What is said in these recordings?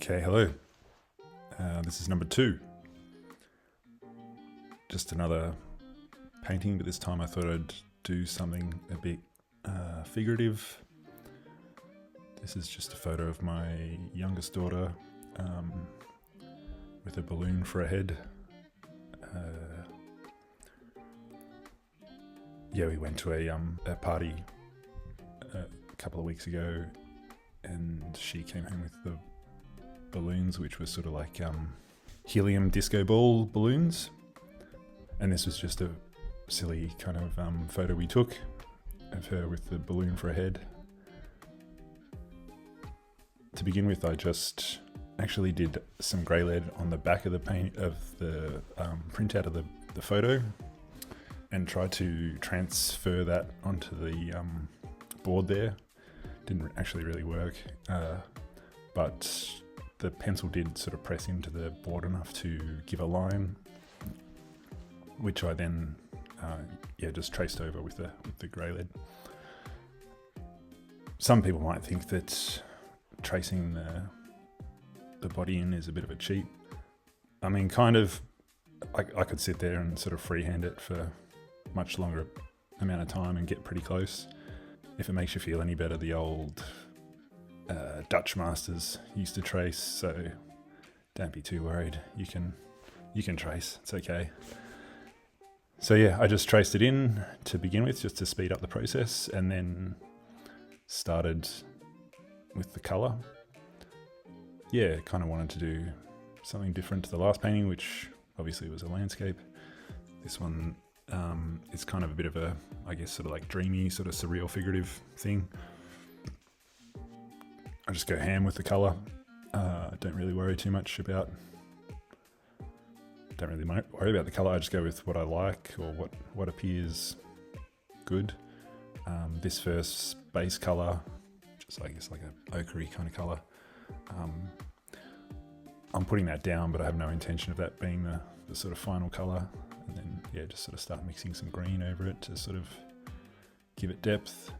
Okay, hello. This is number 2. Just another painting, but this time I thought I'd do something a bit figurative. This is just a photo of my youngest daughter with a balloon for a head. We went to a party a couple of weeks ago, and she came home with the balloons, which were sort of like helium disco ball balloons. And this was just a silly kind of photo we took of her with the balloon for a head. To begin with, I just actually did some grey lead on the back of the paint of the printout of the photo, and tried to transfer that onto the board there. Didn't actually really work, but the pencil did sort of press into the board enough to give a line, which I then just traced over with the grey lead. Some people might think that tracing the body in is a bit of a cheat. I mean, kind of. I could sit there and sort of freehand it for much longer amount of time and get pretty close. If it makes you feel any better, the old Dutch masters used to trace, so don't be too worried. You can trace, it's okay. So yeah, I just traced it in to begin with, just to speed up the process, and then started with the colour. Yeah, kind of wanted to do something different to the last painting, which obviously was a landscape. This one is kind of a bit of a, I guess, sort of like dreamy, sort of surreal figurative thing. I just go ham with the colour. Don't really worry too much about, worry about the colour. I just go with what I like, or what appears good. This first base colour, just I guess like a ochre kind of colour. I'm putting that down, but I have no intention of that being the sort of final colour. And then just sort of start mixing some green over it to sort of give it depth.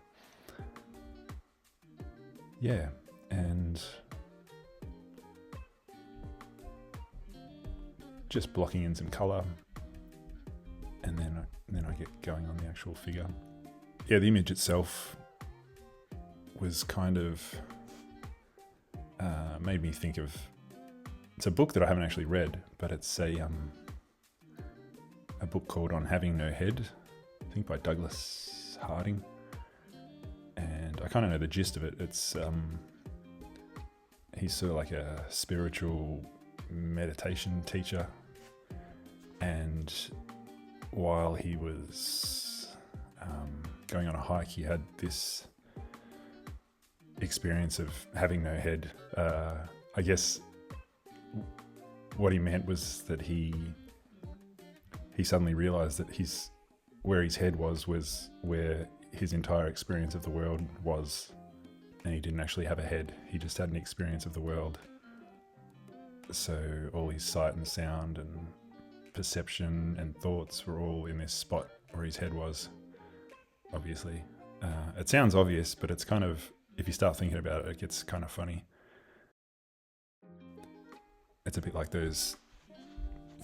Yeah, and just blocking in some colour, and then I get going on the actual figure. Yeah, the image itself was kind of made me think of, it's a book that I haven't actually read, but it's a book called On Having No Head, I think by Douglas Harding. And I kind of know the gist of it. It's he's sort of like a spiritual meditation teacher, and while he was going on a hike, he had this experience of having no head. I guess what he meant was that he suddenly realized that where his head was where his entire experience of the world was, and he didn't actually have a head. He just had an experience of the world. So all his sight and sound and perception and thoughts were all in this spot where his head was, obviously. It sounds obvious, but it's kind of, if you start thinking about it, it gets kind of funny. It's a bit like those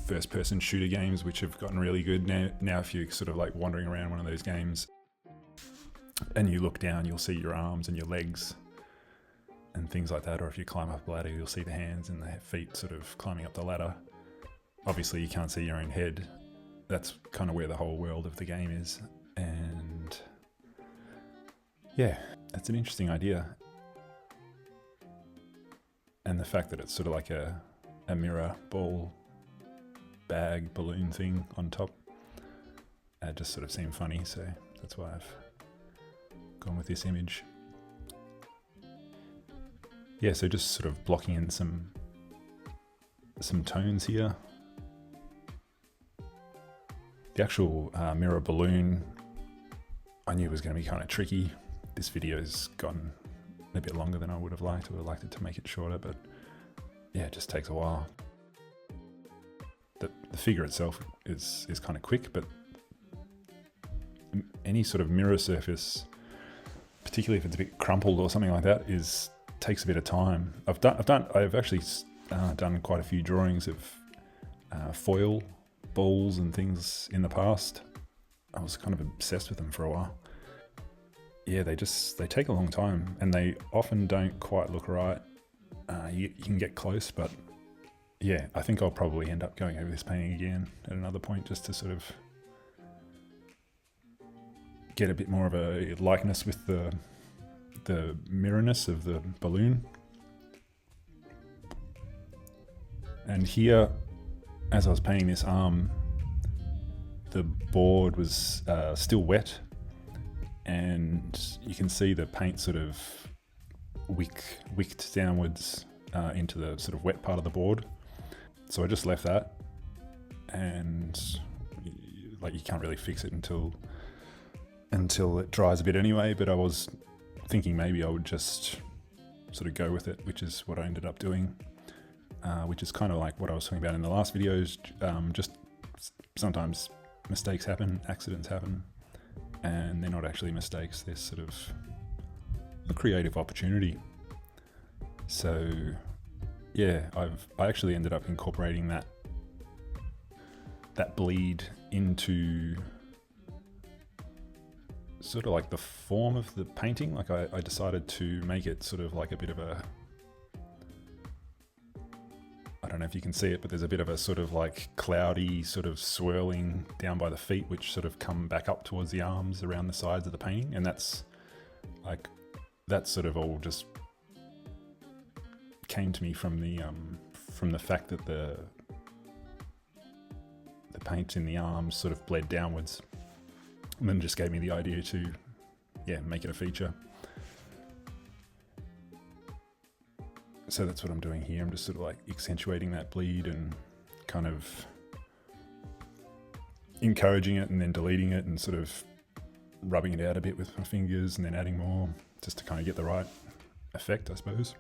first-person shooter games, which have gotten really good now. If you're sort of like wandering around one of those games and you look down, you'll see your arms and your legs and things like that. Or if you climb up a ladder, you'll see the hands and the feet sort of climbing up the ladder. Obviously, you can't see your own head. That's kind of where the whole world of the game is. And yeah, that's an interesting idea. And the fact that it's sort of like a mirror ball bag balloon thing on top, just sort of seemed funny, so that's why I've gone with this image. Yeah, so just sort of blocking in some tones here. The actual mirror balloon I knew was going to be kind of tricky. This video's gone a bit longer than I would have liked. I would have liked it to make it shorter, but yeah, it just takes a while. The figure itself is kind of quick, but any sort of mirror surface, particularly if it's a bit crumpled or something like that, is takes a bit of time. I've actually done quite a few drawings of foil balls and things in the past. I was kind of obsessed with them for a while. Yeah, they take a long time, and they often don't quite look right. You can get close, but yeah, I think I'll probably end up going over this painting again at another point, just to sort of get a bit more of a likeness with the mirrorness of the balloon. And here, as I was painting this arm, the board was still wet, and you can see the paint sort of wicked downwards into the sort of wet part of the board. So I just left that, and like, you can't really fix it until it dries a bit anyway, but I was thinking maybe I would just sort of go with it, which is what I ended up doing, which is kind of like what I was talking about in the last videos. Just sometimes mistakes happen, accidents happen, and they're not actually mistakes, they're sort of a creative opportunity. So yeah, I actually ended up incorporating that bleed into sort of like the form of the painting. Like I decided to make it sort of like a bit of a, I don't know if you can see it, but there's a bit of a sort of like cloudy sort of swirling down by the feet, which sort of come back up towards the arms around the sides of the painting. And that's sort of all just came to me from the fact that the paint in the arms sort of bled downwards, and then just gave me the idea to make it a feature. So that's what I'm doing here. I'm just sort of like accentuating that bleed and kind of encouraging it and then deleting it and sort of rubbing it out a bit with my fingers and then adding more, just to kind of get the right effect, I suppose.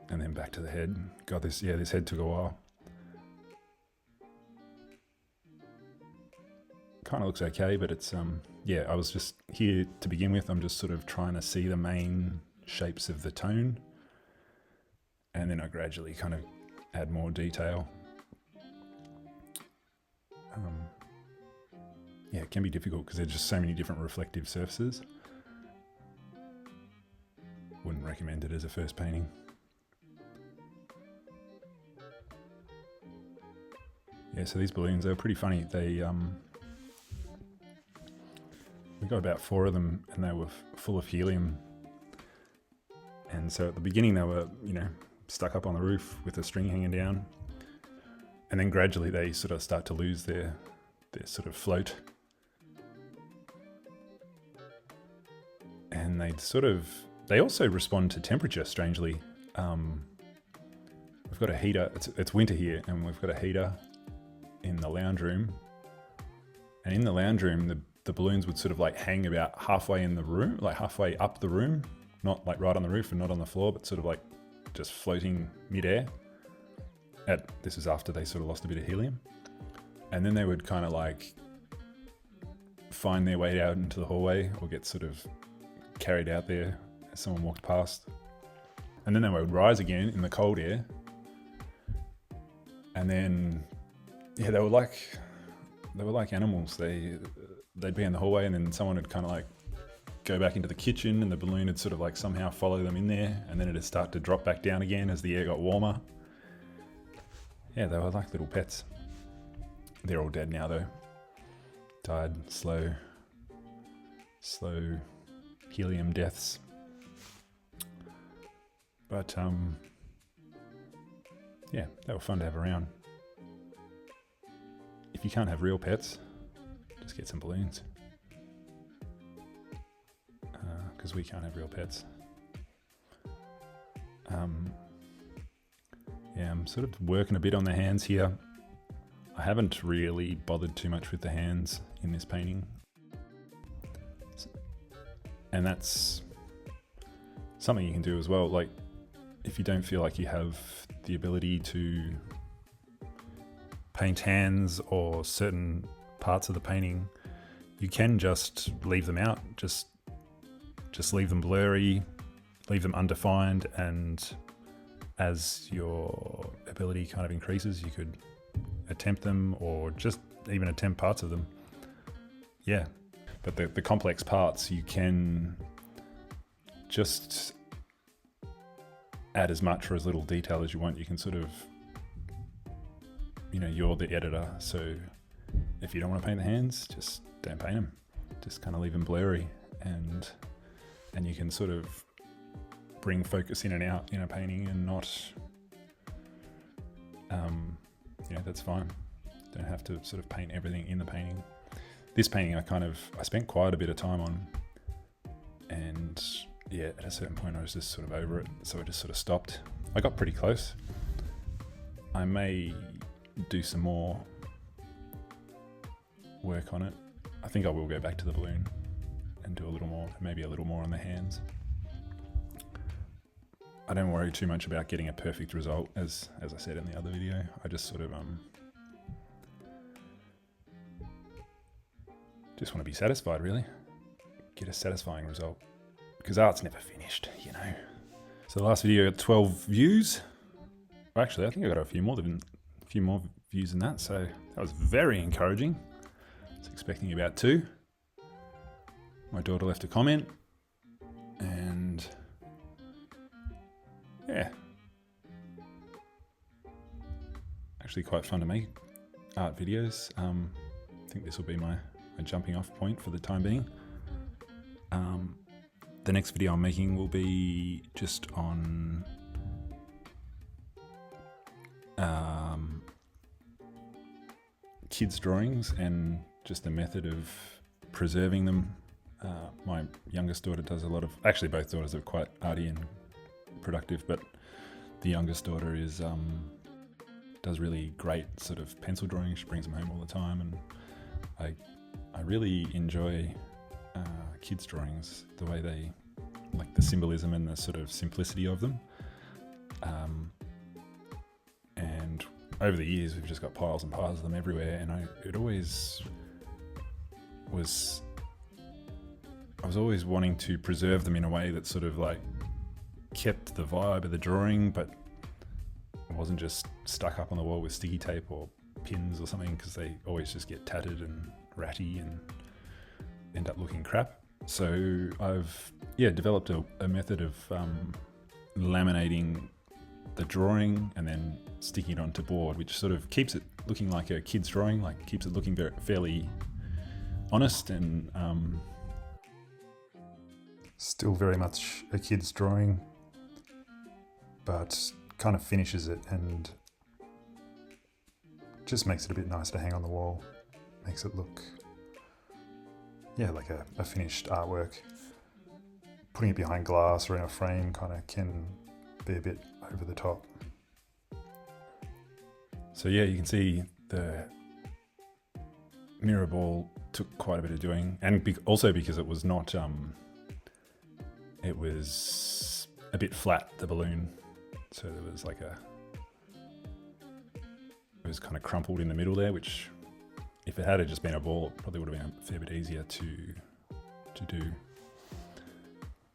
And then back to the head. God, this head took a while. Kind of looks okay, but it's I was just here to begin with. I'm just sort of trying to see the main shapes of the tone, and then I gradually kind of add more detail. It can be difficult because there's just so many different reflective surfaces. Wouldn't recommend it as a first painting. Yeah, so these balloons, they were pretty funny. They we got about 4 of them, and they were full of helium. And so at the beginning they were, stuck up on the roof with a string hanging down. And then gradually they sort of start to lose their sort of float. And they also respond to temperature, strangely. We've got a heater, it's winter here, and we've got a heater in the lounge room. And in the lounge room, the balloons would sort of like hang about halfway in the room, like halfway up the room, not like right on the roof and not on the floor, but sort of like just floating midair. This is after they sort of lost a bit of helium. And then they would kind of like find their way out into the hallway or get sort of carried out there as someone walked past. And then they would rise again in the cold air. And then, they were like animals. They'd be in the hallway, and then someone would kind of like go back into the kitchen, and the balloon would sort of like somehow follow them in there, and then it'd start to drop back down again as the air got warmer. Yeah, they were like little pets. They're all dead now though. Died slow helium deaths. But they were fun to have around. If you can't have real pets, just get some balloons. Because we can't have real pets. I'm sort of working a bit on the hands here. I haven't really bothered too much with the hands in this painting. And that's something you can do as well. Like, if you don't feel like you have the ability to paint hands or certain parts of the painting, you can just leave them out. Just just leave them blurry, leave them undefined, and as your ability kind of increases, you could attempt them or just even attempt parts of them. Yeah, but the complex parts, you can just add as much or as little detail as you want. You can sort of, you're the editor, so if you don't want to paint the hands, just don't paint them. Just kind of leave them blurry, and you can sort of bring focus in and out in a painting and not, that's fine. Don't have to sort of paint everything in the painting. This painting I spent quite a bit of time on, and yeah, at a certain point I was just sort of over it, so I just sort of stopped. I got pretty close. I may do some more work on it. I think I will go back to the balloon and do a little more, maybe a little more on the hands. I don't worry too much about getting a perfect result, as I said in the other video. I just sort of just want to be satisfied, really. Get a satisfying result, because art's never finished, So the last video got 12 views. Well, actually, I think I got a few more views than that, so that was very encouraging. I was expecting about 2. My daughter left a comment, and yeah, actually quite fun to make art videos. I think this will be my jumping off point for the time being. The next video I'm making will be just on kids' drawings and just the method of preserving them. My youngest daughter does a lot of, actually both daughters are quite arty and productive, but the youngest daughter does really great sort of pencil drawing. She brings them home all the time, and I really enjoy kids' drawings, the way they, like the symbolism and the sort of simplicity of them. And over the years, we've just got piles and piles of them everywhere, and I was always wanting to preserve them in a way that sort of like kept the vibe of the drawing, but it wasn't just stuck up on the wall with sticky tape or pins or something, because they always just get tattered and ratty and end up looking crap. So I've developed a method of laminating the drawing and then sticking it onto board, which sort of keeps it looking like a kid's drawing, like keeps it looking fairly honest and still very much a kid's drawing, but kind of finishes it and just makes it a bit nice to hang on the wall. Makes it look, like a finished artwork. Putting it behind glass or in a frame kind of can be a bit over the top. So yeah, you can see the mirror ball took quite a bit of doing, and also because it was not, it was a bit flat, the balloon. So there was like it was kind of crumpled in the middle there, which if it had just been a ball, it probably would have been a fair bit easier to do.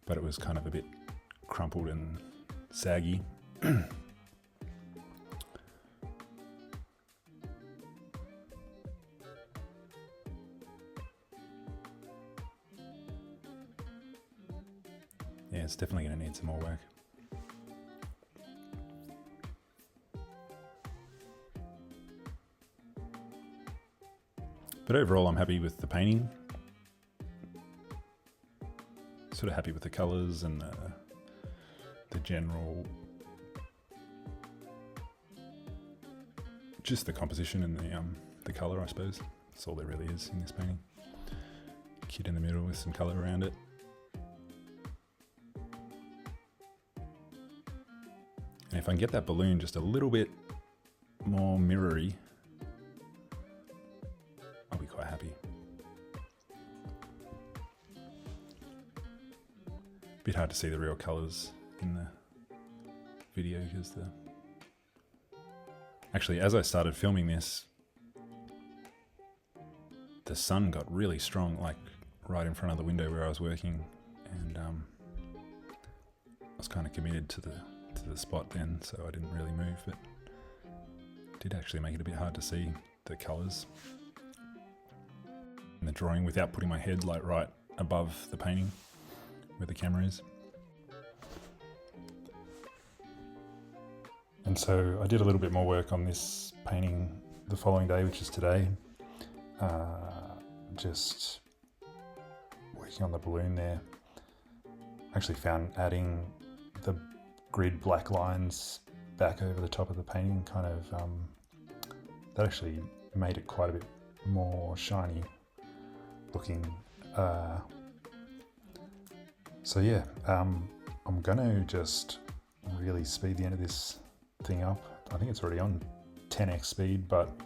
But it was kind of a bit crumpled and saggy. Yeah, it's definitely going to need some more work. But overall, I'm happy with the painting. Sort of happy with the colours and the general, just the composition and the colour, I suppose. That's all there really is in this painting. Kid in the middle with some colour around it. And if I can get that balloon just a little bit more mirrory, I'll be quite happy. Bit hard to see the real colours in the video because actually, as I started filming this, the sun got really strong, like right in front of the window where I was working, and I was kind of committed to the spot then, so I didn't really move, but it did actually make it a bit hard to see the colours in the drawing without putting my head like right above the painting where the camera is. And so I did a little bit more work on this painting the following day, which is today. Just working on the balloon there. I actually found adding the grid black lines back over the top of the painting kind of, that actually made it quite a bit more shiny looking. So yeah, I'm gonna just really speed the end of this thing up. I think it's already on 10x speed, but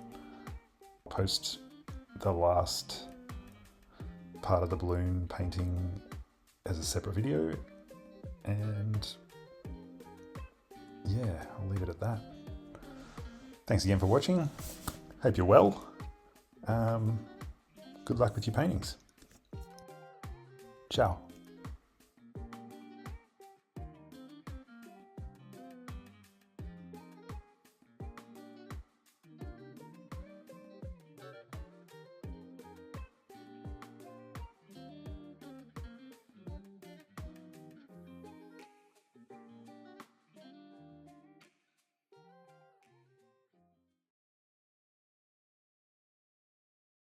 post the last part of the balloon painting as a separate video, and yeah, I'll leave it at that. Thanks again for watching. Hope you're well. Good luck with your paintings. Ciao.